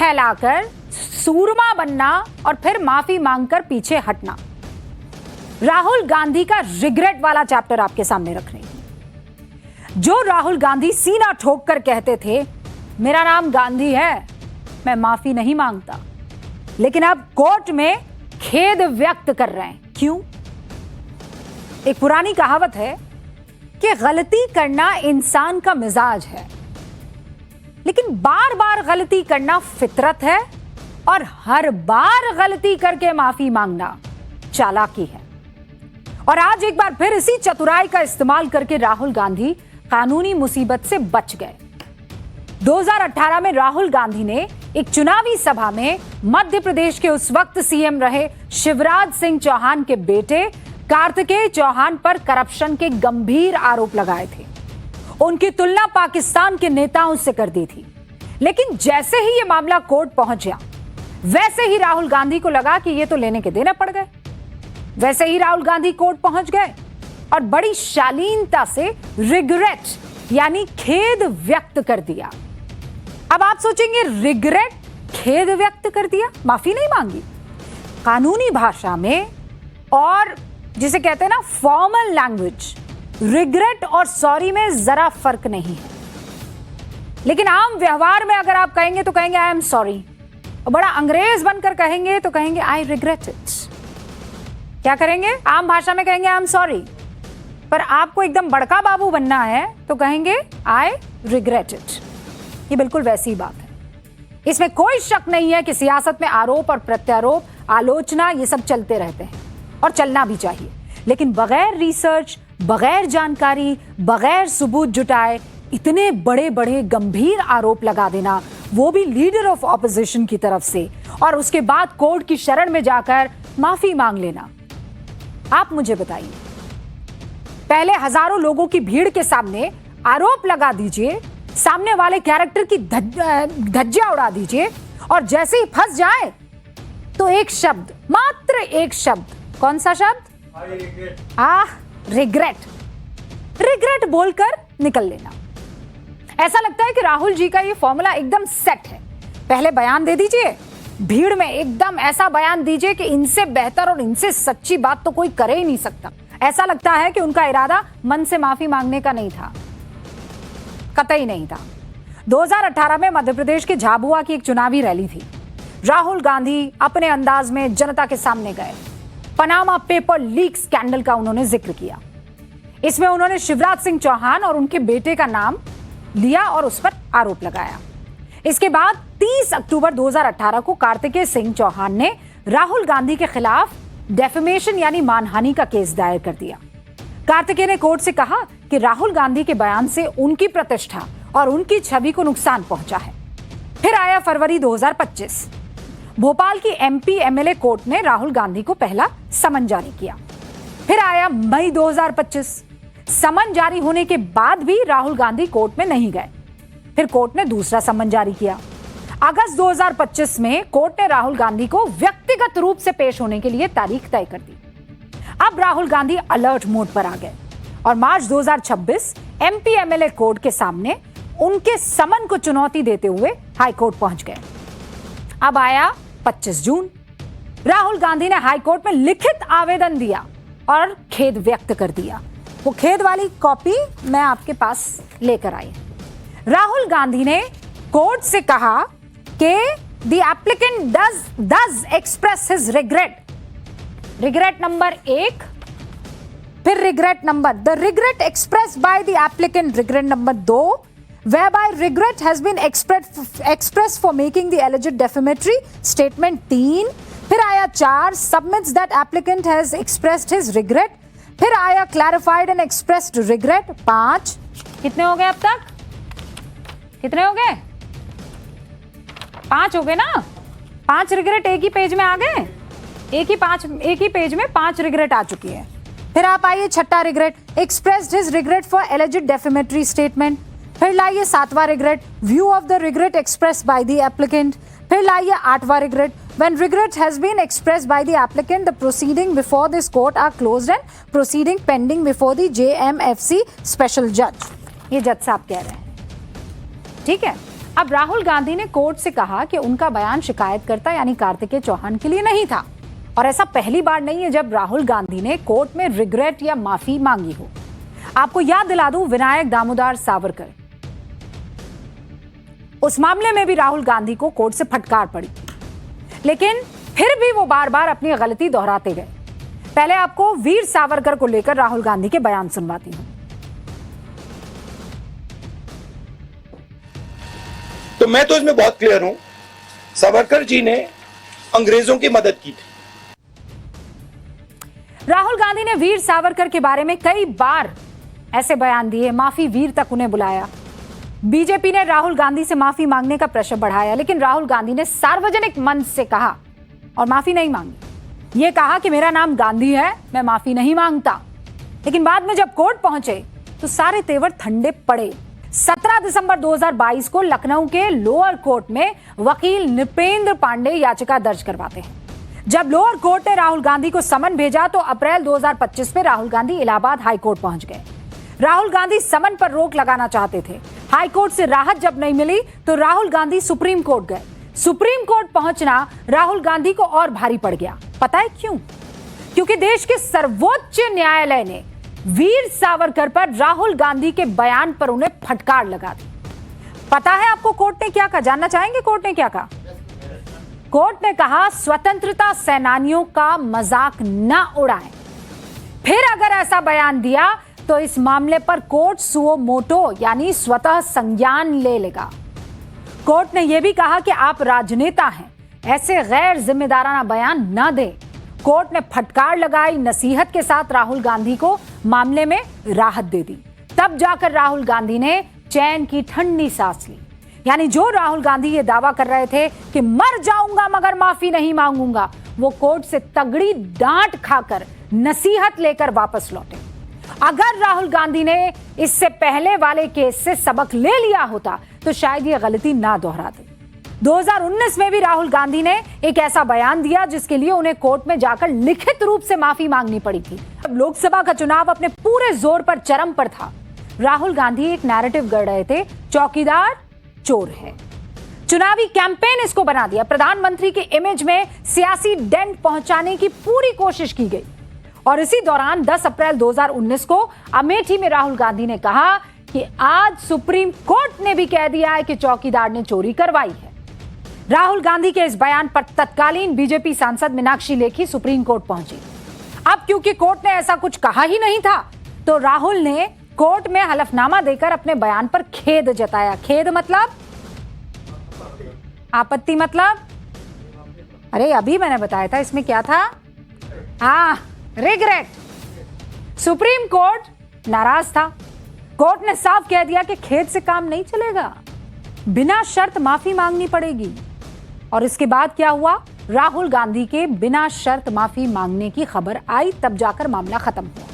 फैलाकर सूरमा बनना और फिर माफी मांगकर पीछे हटना। राहुल गांधी का रिग्रेट वाला चैप्टर आपके सामने रख रही हूं। जो राहुल गांधी सीना ठोक कर कहते थे मेरा नाम गांधी है, मैं माफी नहीं मांगता, लेकिन अब कोर्ट में खेद व्यक्त कर रहे हैं। क्यों? एक पुरानी कहावत है कि गलती करना इंसान का मिजाज है, लेकिन बार बार गलती करना फितरत है और हर बार गलती करके माफी मांगना चालाकी है। और आज एक बार फिर इसी चतुराई का इस्तेमाल करके राहुल गांधी कानूनी मुसीबत से बच गए। 2018 में राहुल गांधी ने एक चुनावी सभा में मध्य प्रदेश के उस वक्त सीएम रहे शिवराज सिंह चौहान के बेटे कार्तिकेय चौहान पर करप्शन के गंभीर आरोप लगाए थे। उनकी तुलना पाकिस्तान के नेताओं से कर दी थी। लेकिन जैसे ही यह मामला कोर्ट पहुंचा, वैसे ही राहुल गांधी को लगा कि ये तो लेने के देने पड़ गए। वैसे ही राहुल गांधी कोर्ट पहुंच गए और बड़ी शालीनता से रिग्रेट यानी खेद व्यक्त कर दिया। अब आप सोचेंगे रिग्रेट, खेद व्यक्त कर दिया, माफी नहीं मांगी। कानूनी भाषा में और जिसे कहते हैं ना फॉर्मल लैंग्वेज, रिग्रेट और सॉरी में जरा फर्क नहीं है। लेकिन आम व्यवहार में अगर आप कहेंगे तो कहेंगे आई एम सॉरी, और बड़ा अंग्रेज बनकर कहेंगे तो कहेंगे आई रिग्रेट इट। क्या करेंगे? आम भाषा में कहेंगे आई एम सॉरी, पर आपको एकदम बड़का बाबू बनना है तो कहेंगे आई रिग्रेट इट। ये बिल्कुल वैसी ही बात है। इसमें कोई शक नहीं है कि सियासत में आरोप और प्रत्यारोप, आलोचना, ये सब चलते रहते हैं और चलना भी चाहिए। लेकिन बगैर रिसर्च, बगैर जानकारी, बगैर सबूत जुटाए इतने बड़े बड़े गंभीर आरोप लगा देना, वो भी लीडर ऑफ ऑपोजिशन की तरफ से, और उसके बाद कोर्ट की शरण में जाकर माफी मांग लेना। आप मुझे बताइए, पहले हजारों लोगों की भीड़ के सामने आरोप लगा दीजिए, सामने वाले कैरेक्टर की धज्जियां उड़ा दीजिए, और जैसे ही फंस जाए तो एक शब्द, मात्र एक शब्द, कौन सा शब्द? रिग्रेट। रिग्रेट बोलकर निकल लेना। ऐसा लगता है कि राहुल जी का ये फॉर्मूला एकदम सेट है। पहले बयान दे दीजिए, भीड़ में एकदम ऐसा बयान दीजिए कि इनसे बेहतर और इनसे सच्ची बात तो कोई करे ही नहीं सकता। ऐसा लगता है कि उनका इरादा मन से माफी मांगने का नहीं था, कतई नहीं था। 2018 में मध्य प्रदेश के झाबुआ की एक चुनावी रैली थी। राहुल गांधी अपने अंदाज में जनता के सामने गए। पनामा पेपर लीक स्कैंडल का उन्होंने जिक्र किया। इसमें उन्होंने शिवराज सिंह चौहान और उनके बेटे का नाम लिया और उस पर आरोप लगाया। इसके बाद 30 अक्टूबर 2018 को कार्तिकेय सिंह चौहान ने राहुल गांधी के खिलाफ डेफेमेशन यानी मानहानि का केस दायर कर दिया। कार्तिकेय ने कोर्ट से कहा कि राहुल गांधी के बयान से उनकी प्रतिष्ठा और उनकी छवि को नुकसान पहुंचा है। फिर आया फरवरी 2025। भोपाल की एमपी एमएलए कोर्ट ने राहुल गांधी को पहला समन जारी किया। फिर आया मई 2025। समन जारी होने के बाद भी राहुल गांधी कोर्ट में नहीं गए। फिर कोर्ट ने दूसरा समन जारी किया। अगस्त 2025 में कोर्ट ने राहुल गांधी को व्यक्तिगत रूप से पेश होने के लिए तारीख तय कर दी। अब राहुल गांधी अलर्ट मोड पर आ गए और मार्च 2026 एमपी एमएलए कोर्ट के सामने उनके समन को चुनौती देते हुए हाईकोर्ट पहुंच गए। अब आया 25 जून। राहुल गांधी ने हाईकोर्ट में लिखित आवेदन दिया और खेद व्यक्त कर दिया। वो खेद वाली कॉपी मैं आपके पास लेकर आई। राहुल गांधी ने कोर्ट से कहा कि the applicant does express his regret number 1, फिर regret number the regret express by the applicant, regret number 2, whereby regret has been expressed for making the alleged defamatory statement 3, फिर आया 4, submits that applicant has expressed his regret, फिर आया clarified and expressed regret 5। कितने हो गए अब तक? कितने हो गए? 5 हो गए ना? 5 रिग्रेट एक ही पेज में आ गए। एक ही पेज में 5 रिग्रेट आ चुकी है। फिर आप आइए छठा regret, expressed his regret for alleged defamatory statement। फिर लाइए 7वां regret, view of the regret express by the applicant. फिर लाइए 8वां regret, when regret has been express by the applicant the proceeding before this court are closed and proceeding pending before the JMFC special जज। ये जज साहब कह रहे हैं, ठीक है। अब राहुल गांधी ने कोर्ट से कहा कि उनका बयान शिकायतकर्ता यानी कार्तिकेय चौहान के लिए नहीं था, और ऐसा पहली बार नहीं है जब राहुल गांधी ने कोर्ट में रिग्रेट या माफी मांगी हो। आपको याद दिला दूं, विनायक दामोदर सावरकर, उस मामले में भी राहुल गांधी को कोर्ट से फटकार पड़ी, लेकिन फिर भी वो बार बार अपनी गलती दोहराते गए। पहले आपको वीर सावरकर को लेकर राहुल गांधी के बयान सुनवाती हूं। तो मैं तो इसमें बहुत क्लियर हूं, सावरकर जी ने अंग्रेजों की मदद की थी। राहुल गांधी ने वीर सावरकर के बारे में कई बार ऐसे बयान दिए, माफी वीर तक उन्हें बुलाया। बीजेपी ने राहुल गांधी से माफी मांगने का प्रेशर बढ़ाया, लेकिन राहुल गांधी ने सार्वजनिक मंच से कहा और माफी नहीं मांगी। ये कहा कि मेरा नाम गांधी है, मैं माफी नहीं मांगता। लेकिन बाद में जब कोर्ट पहुंचे तो सारे तेवर ठंडे पड़े। 17 दिसंबर 2022 को लखनऊ के लोअर कोर्ट में वकील नृपेंद्र पांडे याचिका दर्ज करवाते हैं। जब लोअर कोर्ट ने राहुल गांधी को समन भेजा तो अप्रैल 2025 में राहुल गांधी इलाहाबाद हाई कोर्ट पहुंच गए। राहुल गांधी समन पर रोक लगाना चाहते थे। हाई कोर्ट से राहत जब नहीं मिली तो राहुल गांधी सुप्रीम कोर्ट गए। सुप्रीम कोर्ट पहुंचना राहुल गांधी को और भारी पड़ गया। पता है क्यों? क्योंकि देश के सर्वोच्च न्यायालय ने वीर सावरकर पर राहुल गांधी के बयान पर उन्हें फटकार लगा दी। पता है आपको कोर्ट ने क्या कहा? जानना चाहेंगे कोर्ट ने क्या कहा? कोर्ट ने कहा, स्वतंत्रता सेनानियों का मजाक न उड़ाएं। फिर अगर ऐसा बयान दिया तो इस मामले पर कोर्ट सुओ मोटो यानी स्वतः संज्ञान ले लेगा। कोर्ट ने यह भी कहा कि आप राजनेता हैं, ऐसे गैर जिम्मेदाराना बयान न दें। कोर्ट ने फटकार लगाई, नसीहत के साथ राहुल गांधी को मामले में राहत दे दी। तब जाकर राहुल गांधी ने चैन की ठंडी सांस ली। यानी जो राहुल गांधी ये दावा कर रहे थे कि मर जाऊंगा मगर माफी नहीं मांगूंगा, वो कोर्ट से तगड़ी डांट खाकर नसीहत लेकर वापस लौटे। अगर राहुल गांधी ने इससे पहले वाले केस से सबक ले लिया होता तो शायद ये गलती ना दोहराते। 2019 में भी राहुल गांधी ने एक ऐसा बयान दिया जिसके लिए उन्हें कोर्ट में जाकर लिखित रूप से माफी मांगनी पड़ी थी। अब लोकसभा का चुनाव अपने पूरे जोर पर चरम पर था। राहुल गांधी एक नैरेटिव गढ़ रहे थे, चौकीदार चोर है। चुनावी कैंपेन इसको बना दिया। प्रधानमंत्री के इमेज में सियासी डेंट पहुंचाने की पूरी कोशिश की गई। और इसी दौरान 10 अप्रैल 2019 को अमेठी में राहुल गांधी ने कहा कि आज सुप्रीम कोर्ट ने भी कह दिया है कि चौकीदार ने चोरी करवाई है। राहुल गांधी के इस बयान पर तत्कालीन बीजेपी सांसद मीनाक्षी लेखी सुप्रीम कोर्ट पहुंची। अब क्योंकि कोर्ट ने ऐसा कुछ कहा ही नहीं था तो राहुल ने कोर्ट में हलफनामा देकर अपने बयान पर खेद जताया। खेद मतलब आपत्ति मतलब, अरे अभी मैंने बताया था इसमें क्या था, हाँ रिग्रेट। सुप्रीम कोर्ट नाराज था। कोर्ट ने साफ कह दिया कि खेद से काम नहीं चलेगा, बिना शर्त माफी मांगनी पड़ेगी। और इसके बाद क्या हुआ? राहुल गांधी के बिना शर्त माफी मांगने की खबर आई, तब जाकर मामला खत्म हुआ।